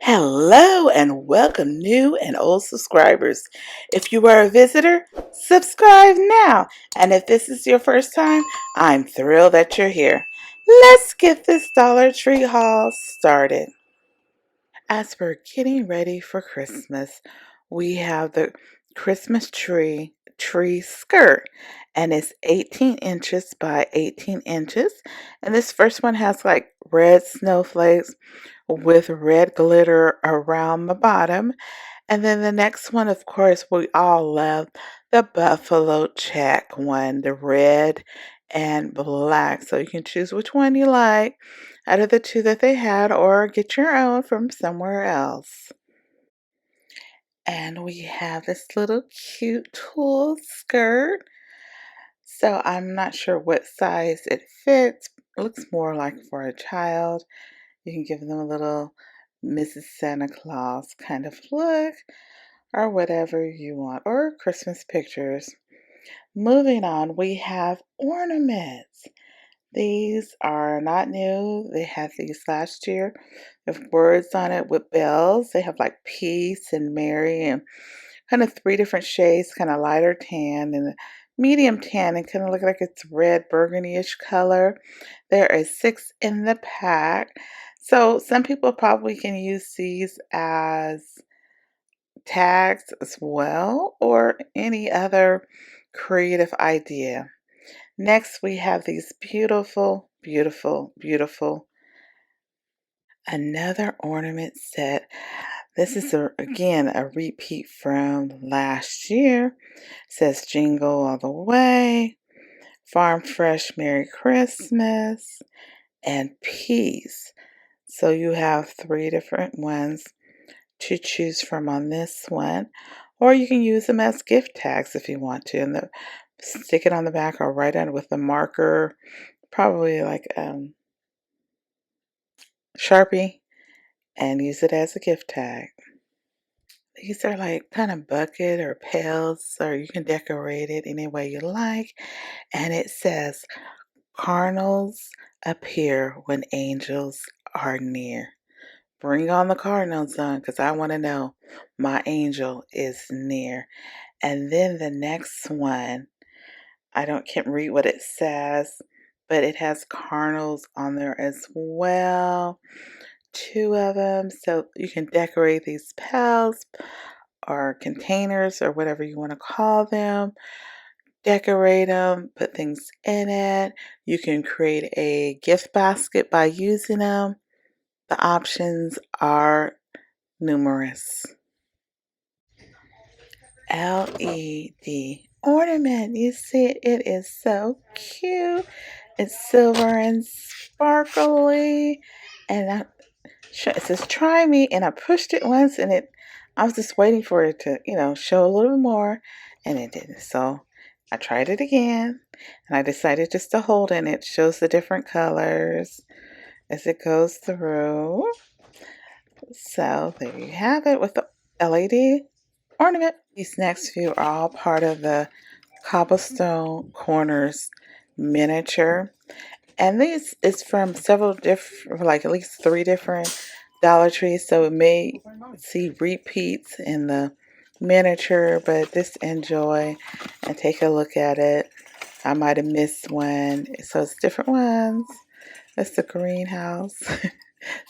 Hello and welcome new and old subscribers. If you are a visitor, subscribe now. And if this is your first time, I'm thrilled that you're here. Let's get this Dollar Tree haul started. As we're getting ready for Christmas, we have the Christmas tree skirt, and it's 18 inches by 18 inches. And this first one has like red snowflakes with red glitter around the bottom. And then the next one, of course, we all love the buffalo check one, the red and black. So you can choose which one you like out of the two that they had or get your own from somewhere else. And we have this little cute tulle skirt. So I'm not sure what size it fits. It looks more like for a child. You can give them a little Mrs. Santa Claus kind of look or whatever you want, or Christmas pictures. Moving on, we have ornaments. These are not new. They had these last year. They have words on it with bells. They have like peace and merry and kind of three different shades, kind of lighter tan and medium tan and kind of look like it's red burgundy-ish color. There is 6 in the pack. So some people probably can use these as tags as well or any other creative idea. Next, we have these beautiful, beautiful, beautiful, another ornament set. This is again a repeat from last year. It says Jingle All the Way, Farm Fresh Merry Christmas, and Peace. So you have 3 different ones to choose from on this one, or you can use them as gift tags if you want to, and stick it on the back or write on with a marker, probably like Sharpie, and use it as a gift tag. These are like kind of bucket or pails, or you can decorate it any way you like. And it says, Cardinals appear when angels are near. Bring on the cardinals on, because I want to know my angel is near. And then the next one, can't read what it says, but it has cardinals on there as well. 2 of them, so you can decorate these pails or containers or whatever you want to call them. Decorate them, put things in it. You can create a gift basket by using them. The options are numerous. LED ornament. You see, it is so cute. It's silver and sparkly. And it says try me, and I pushed it once, and I was just waiting for it to, show a little bit more, and it didn't. So I tried it again, and I decided just to hold it. And it shows the different colors as it goes through. So there you have it with the LED ornament. These next few are all part of the Cobblestone Corners miniature. And this is from several different, like at least 3 different Dollar Trees. So it may see repeats in the miniature, but just enjoy and take a look at it. I might have missed one. So it's different ones. That's the greenhouse.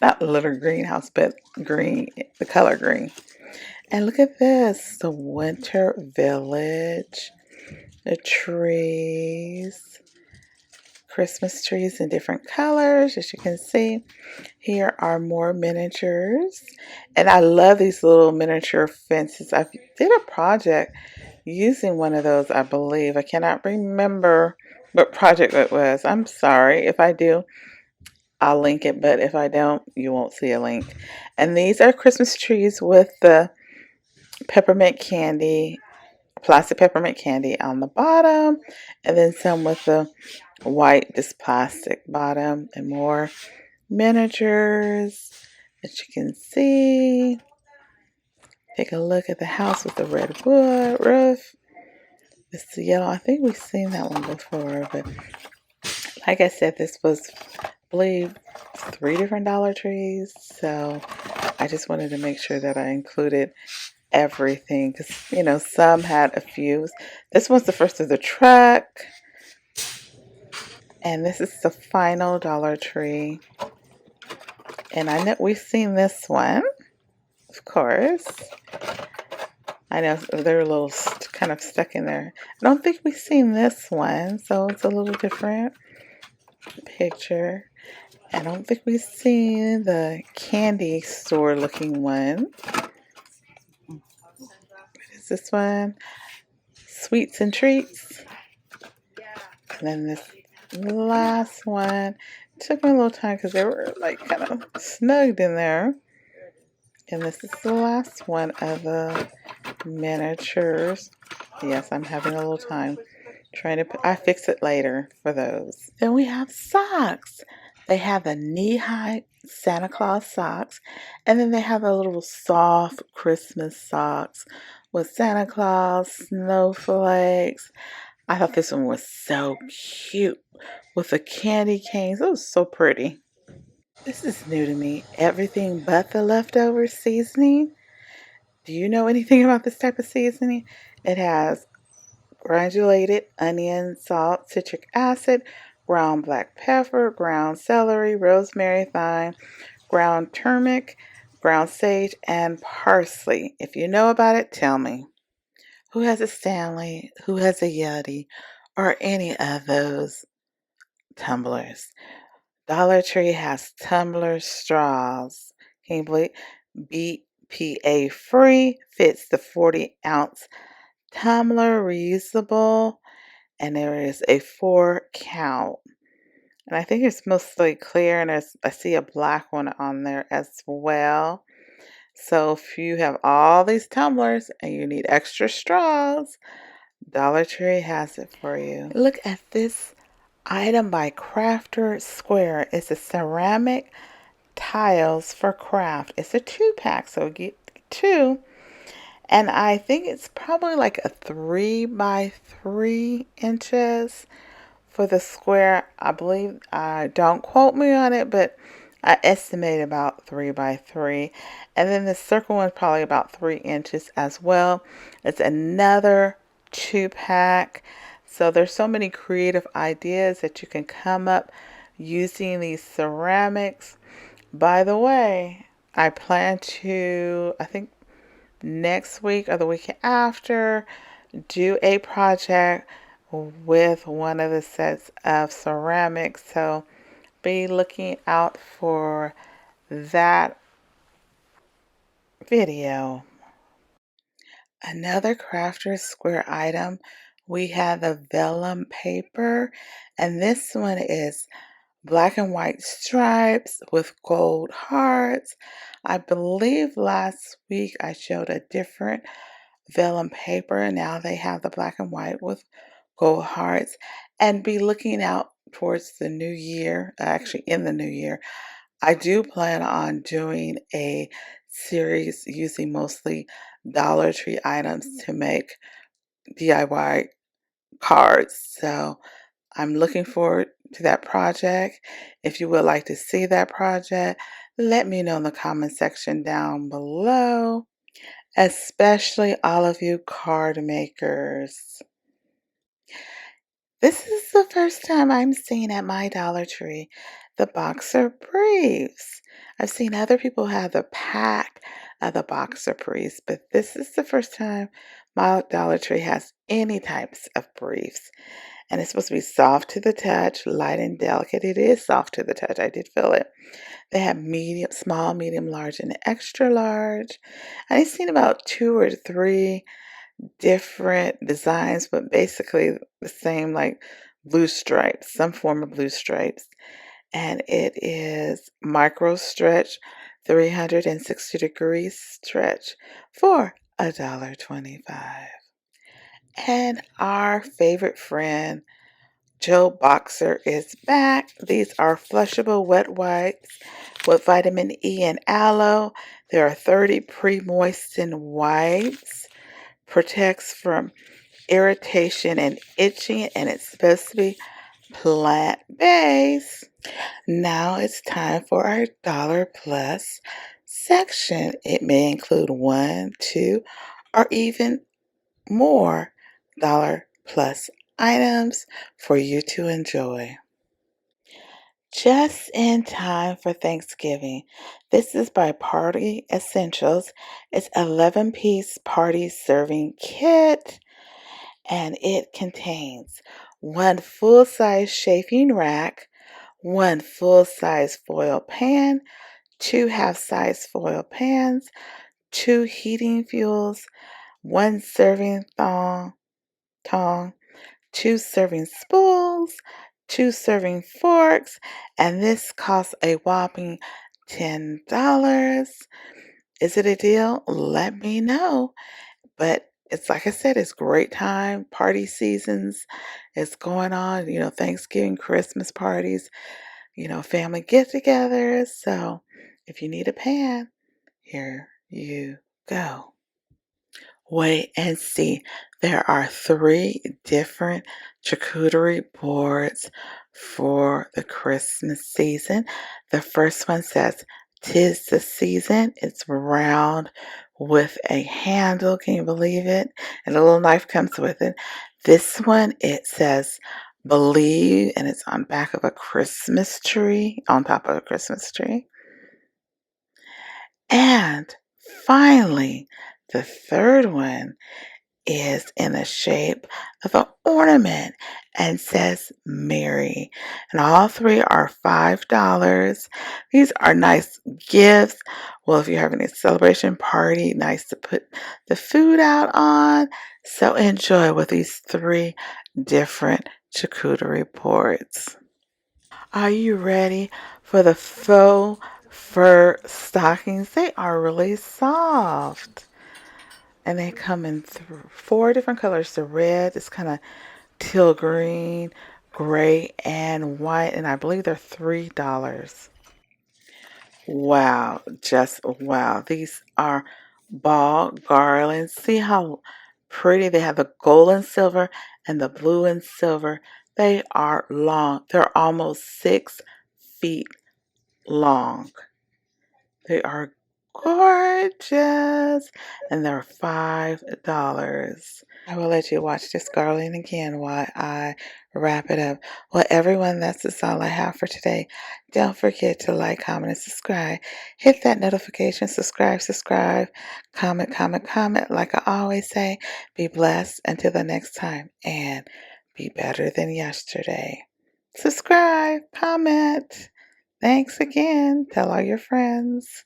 Not the little greenhouse, but green, the color green. And look at this, the Winter Village, the trees, Christmas trees in different colors. As you can see, here are more miniatures. And I love these little miniature fences. I did a project using one of those, I believe. I cannot remember what project it was. I'm sorry. If I do, I'll link it, but if I don't, you won't see a link. And these are Christmas trees with the peppermint candy, plastic peppermint candy on the bottom, and then some with the white, just plastic bottom, and more miniatures that you can see. Take a look at the house with the red wood roof. It's yellow. I think we've seen that one before, but like I said, this was, I believe, 3 different Dollar Trees. So I just wanted to make sure that I included everything because, some had a few. This one's the first of the truck. And this is the final Dollar Tree. And I know we've seen this one, of course. I know they're a little kind of stuck in there. I don't think we've seen this one, so it's a little different picture. I don't think we've seen the candy store looking one. What is this one? Sweets and Treats. And then this last one. It took me a little time because they were like kind of snugged in there. And this is the last one of the miniatures. Yes, I'm having a little time trying to I fix it later for those. Then we have socks. They have the knee-high Santa Claus socks, and then they have the little soft Christmas socks with Santa Claus, snowflakes. I thought this one was so cute with the candy canes. It was so pretty. This is new to me. Everything but the leftover seasoning. Do you know anything about this type of seasoning? It has granulated onion, salt, citric acid, ground black pepper, ground celery, rosemary, thyme, ground turmeric, ground sage, and parsley. If you know about it, tell me. Who has a Stanley? Who has a Yeti? Or any of those tumblers? Dollar Tree has tumbler straws. Can you believe? BPA free, fits the 40-ounce tumbler, reusable, and there is a 4 count. And I think it's mostly clear, and I see a black one on there as well. So if you have all these tumblers and you need extra straws, Dollar Tree has it for you. Look at this item by Crafter Square. It's a ceramic tiles for craft. It's a 2-pack, so get 2. And I think it's probably like a 3 by 3 inches for the square. I believe, don't quote me on it, but I estimate about 3 by 3. And then the circle one's probably about 3 inches as well. It's another 2-pack. So there's so many creative ideas that you can come up using these ceramics. By the way, I plan to, I think next week or the week after, do a project with one of the sets of ceramics. So be looking out for that video. Another Crafter's Square item, we have the vellum paper, and this one is black and white stripes with gold hearts. I believe last week I showed a different vellum paper. Now they have the black and white with gold hearts. And be looking out towards the new year, actually in the new year. I do plan on doing a series using mostly Dollar Tree items to make DIY cards. So I'm looking forward to that project. If you would like to see that project, let me know in the comment section down below, especially all of you card makers. This is the first time I'm seeing at my Dollar Tree the boxer briefs. I've seen other people have the pack of the boxer briefs, but this is the first time my Dollar Tree has any types of briefs. And it's supposed to be soft to the touch, light and delicate. It is soft to the touch. I did feel it. They have medium, small, medium, large, and extra large. I've seen about 2 or 3 different designs, but basically the same, like blue stripes, some form of blue stripes. And it is micro stretch, 360-degree stretch for $1.25. And our favorite friend, Joe Boxer, is back. These are flushable wet wipes with vitamin E and aloe. There are 30 pre-moistened wipes. Protects from irritation and itching, and it's supposed to be plant-based. Now it's time for our Dollar Plus section. It may include one, two, or even more dollar plus items for you to enjoy. Just in time for Thanksgiving. This is by Party Essentials. It's 11-piece party serving kit, and it contains one full-size chafing rack, one full-size foil pan, two half-size foil pans, two heating fuels, one serving tong, two serving spools, two serving forks, and this costs a whopping $10. Is it a deal? Let me know. But it's like I said, it's great time, party seasons. It's going on, Thanksgiving, Christmas parties, family get togethers. So if you need a pan, here you go. Wait and see. There are three different charcuterie boards for the Christmas season. The first one says, "'Tis the season." It's round with a handle. Can you believe it? And a little knife comes with it. This one, it says, "Believe," and it's on back of a Christmas tree, on top of a Christmas tree. And finally, the third one is in the shape of an ornament and says Mary. And all three are $5. These are nice gifts. Well, if you're having a celebration party, nice to put the food out on. So enjoy with these three different charcuterie boards. Are you ready for the faux fur stockings? They are really soft. And they come in four different colors. The red is kind of teal green, gray, and white. And I believe they're $3. Wow, just wow. These are ball garlands. See how pretty they have the gold and silver and the blue and silver. They are long. They're almost 6 feet long. They are gorgeous, and they're $5. I will let you watch this garland again while I wrap it up. Well, everyone, that's all I have for today. Don't forget to like, comment, and subscribe. Hit that notification, subscribe, comment. Like I always say, be blessed until the next time, and be better than yesterday. Subscribe, comment. Thanks again. Tell all your friends.